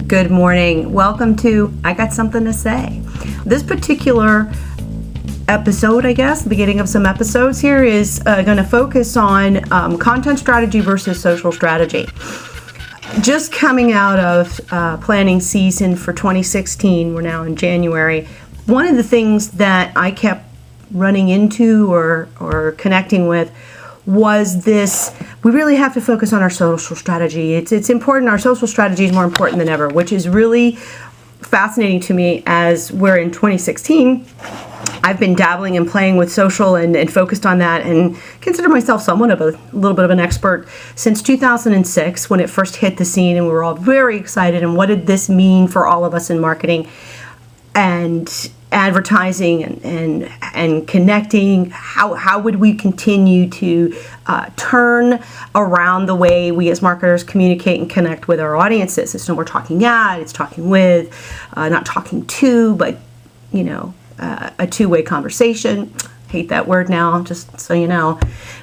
Good morning. Welcome to I Got Something to Say. This particular episode, the beginning of some episodes here, is going to focus on content strategy versus social strategy. Just coming out of planning season for 2016, we're now in January. One of the things that I kept running into or connecting with was this: we really have to focus on our social strategy. It's important. Our social strategy is more important than ever, which is really fascinating to me as we're in 2016. I've been dabbling and playing with social and focused on that, and consider myself somewhat of a little bit of an expert since 2006 when it first hit the scene, and we were all very excited. And what did this mean for all of us in marketing and advertising and connecting? How would we continue to turn around the way we as marketers communicate and connect with our audiences? It's no more talking at, it's talking with, not talking to, but a two-way conversation. Hate that word now, just so you know.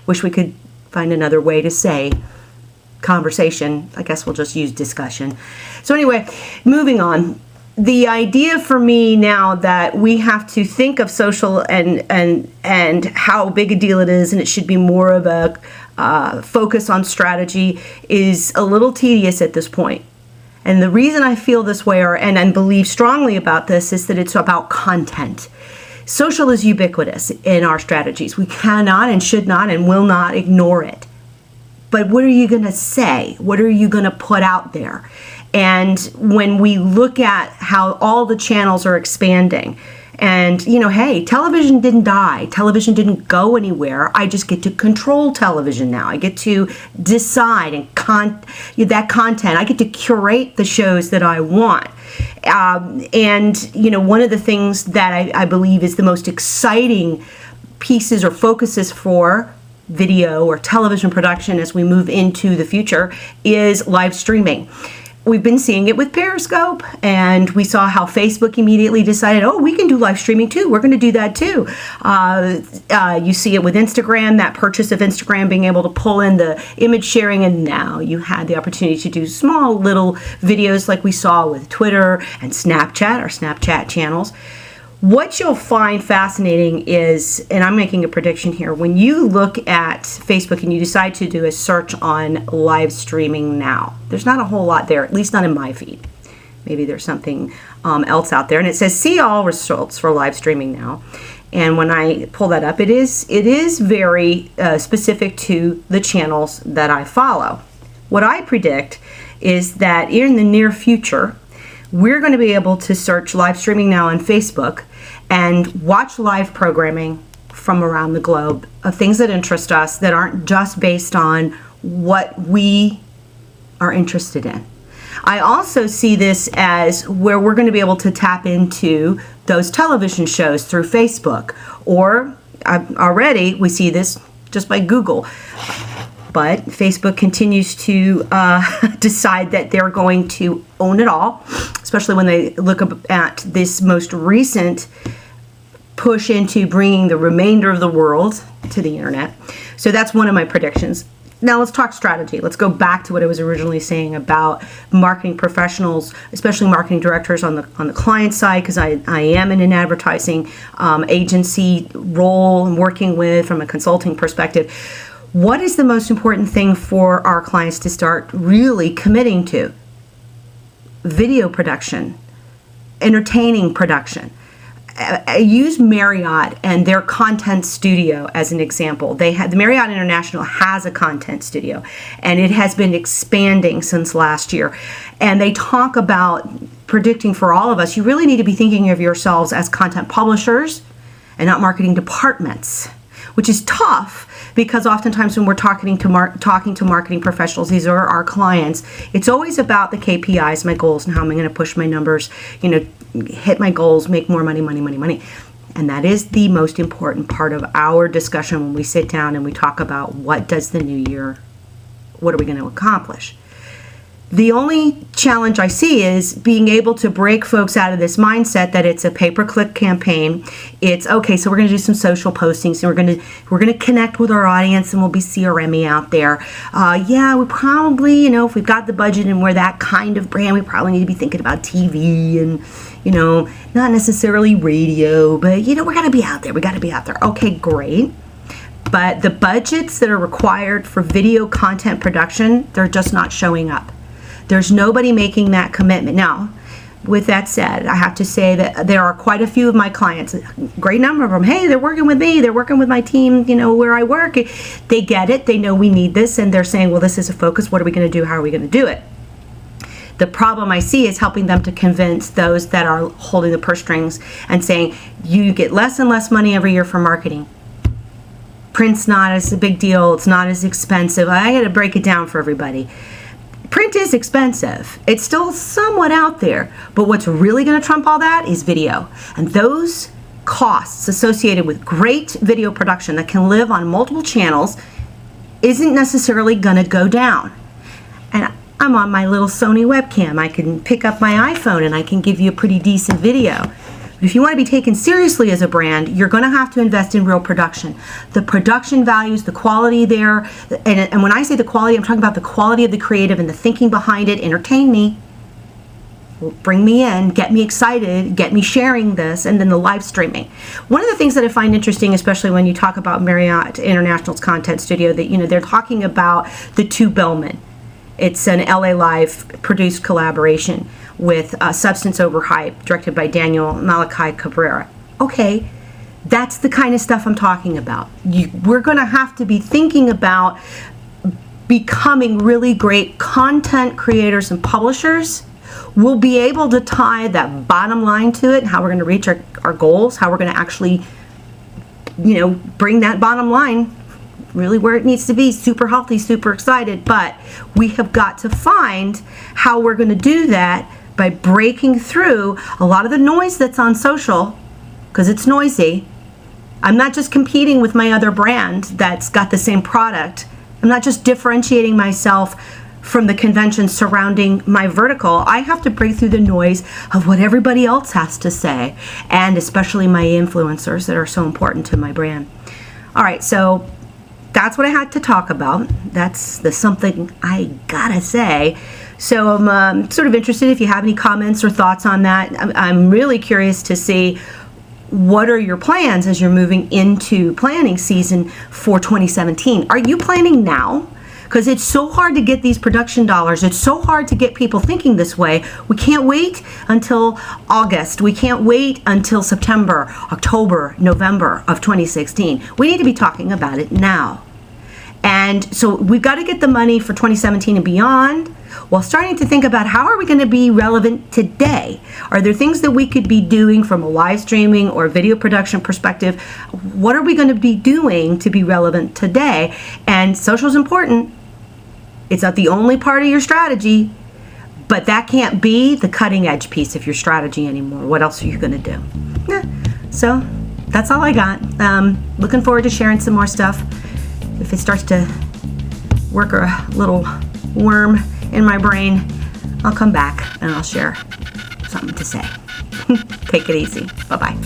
Wish we could find another way to say conversation. I guess we'll just use discussion. So anyway, moving on. The idea for me now that we have to think of social and how big a deal it is, and it should be more of a focus on strategy, is a little tedious at this point. And the reason I feel this way and believe strongly about this is that it's about content. Social is ubiquitous in our strategies. We cannot and should not and will not ignore it. But what are you going to say? What are you going to put out there? And when we look at how all the channels are expanding, and hey, television didn't die. Television didn't go anywhere. I just get to control television now. I get to decide that content. I get to curate the shows that I want. One of the things that I believe is the most exciting pieces or focuses for video or television production as we move into the future is live streaming. We've been seeing it with Periscope, and we saw how Facebook immediately decided, we can do live streaming too. We're going to do that too. You see it with Instagram, that purchase of Instagram being able to pull in the image sharing, and now you had the opportunity to do small little videos like we saw with Twitter and Snapchat, our Snapchat channels. What you'll find fascinating is, and I'm making a prediction here, when you look at Facebook and you decide to do a search on live streaming now, there's not a whole lot there, at least not in my feed. Maybe there's something else out there. And it says, see all results for live streaming now. And when I pull that up, it is very specific to the channels that I follow. What I predict is that in the near future, we're going to be able to search live streaming now on Facebook and watch live programming from around the globe of things that interest us that aren't just based on what we are interested in. I also see this as where we're going to be able to tap into those television shows through Facebook, or already we see this just by Google. But Facebook continues to decide that they're going to own it all, especially when they look at this most recent push into bringing the remainder of the world to the internet. So that's one of my predictions. Now let's talk strategy. Let's go back to what I was originally saying about marketing professionals, especially marketing directors on the client side, because I am in an advertising agency role and working with from a consulting perspective. What is the most important thing for our clients to start really committing to? Video production, entertaining production. I use Marriott and their content studio as an example. The Marriott International has a content studio, and it has been expanding since last year. And they talk about predicting for all of us, you really need to be thinking of yourselves as content publishers and not marketing departments, which is tough because oftentimes when we're talking to marketing professionals, these are our clients, it's always about the KPIs, my goals, and how am I going to push my numbers, hit my goals, make more money. And that is the most important part of our discussion when we sit down and we talk about what does the new year, what are we going to accomplish? The only challenge I see is being able to break folks out of this mindset that it's a pay-per-click campaign. It's okay, so we're going to do some social postings, and we're going to connect with our audience, and we'll be CRM-y out there. Yeah, we probably, if we've got the budget and we're that kind of brand, we probably need to be thinking about TV and not necessarily radio, but we're going to be out there. We got to be out there. Okay, great. But the budgets that are required for video content production, they're just not showing up. There's nobody making that commitment. Now, with that said, I have to say that there are quite a few of my clients, a great number of them, hey, they're working with me, they're working with my team, where I work. They get it, they know we need this, and they're saying, well, this is a focus, what are we going to do, how are we going to do it? The problem I see is helping them to convince those that are holding the purse strings and saying, you get less and less money every year for marketing. Print's not as a big deal, it's not as expensive. I got to break it down for everybody. Print is expensive. It's still somewhat out there, but what's really going to trump all that is video. And those costs associated with great video production that can live on multiple channels isn't necessarily going to go down. And I'm on my little Sony webcam. I can pick up my iPhone and I can give you a pretty decent video. But if you want to be taken seriously as a brand, you're going to have to invest in real production. The production values, the quality there, and when I say the quality, I'm talking about the quality of the creative and the thinking behind it. Entertain me, bring me in, get me excited, get me sharing this, and then the live streaming. One of the things that I find interesting, especially when you talk about Marriott International's content studio, that they're talking about the Two Bellmen. It's an LA Live produced collaboration with Substance Over Hype, directed by Daniel Malachi Cabrera. Okay, that's the kind of stuff I'm talking about. We're going to have to be thinking about becoming really great content creators and publishers. We'll be able to tie that bottom line to it, how we're going to reach our goals, how we're going to actually, bring that bottom line really where it needs to be, super healthy, super excited. But we have got to find how we're going to do that by breaking through a lot of the noise that's on social, because it's noisy. I'm not just competing with my other brand that's got the same product. I'm not just differentiating myself from the conventions surrounding my vertical. I have to break through the noise of what everybody else has to say, and especially my influencers that are so important to my brand. All right, so that's what I had to talk about. That's the something I gotta say. So I'm sort of interested if you have any comments or thoughts on that. I'm really curious to see what are your plans as you're moving into planning season for 2017. Are you planning now? Because it's so hard to get these production dollars. It's so hard to get people thinking this way. We can't wait until August. We can't wait until September, October, November of 2016. We need to be talking about it now. And so we've got to get the money for 2017 and beyond while starting to think about how are we going to be relevant today? Are there things that we could be doing from a live streaming or video production perspective? What are we going to be doing to be relevant today? And social is important. It's not the only part of your strategy, but that can't be the cutting edge piece of your strategy anymore. What else are you going to do? So that's all I got. Looking forward to sharing some more stuff. If it starts to work a little worm in my brain, I'll come back and I'll share something to say. Take it easy. Bye-bye.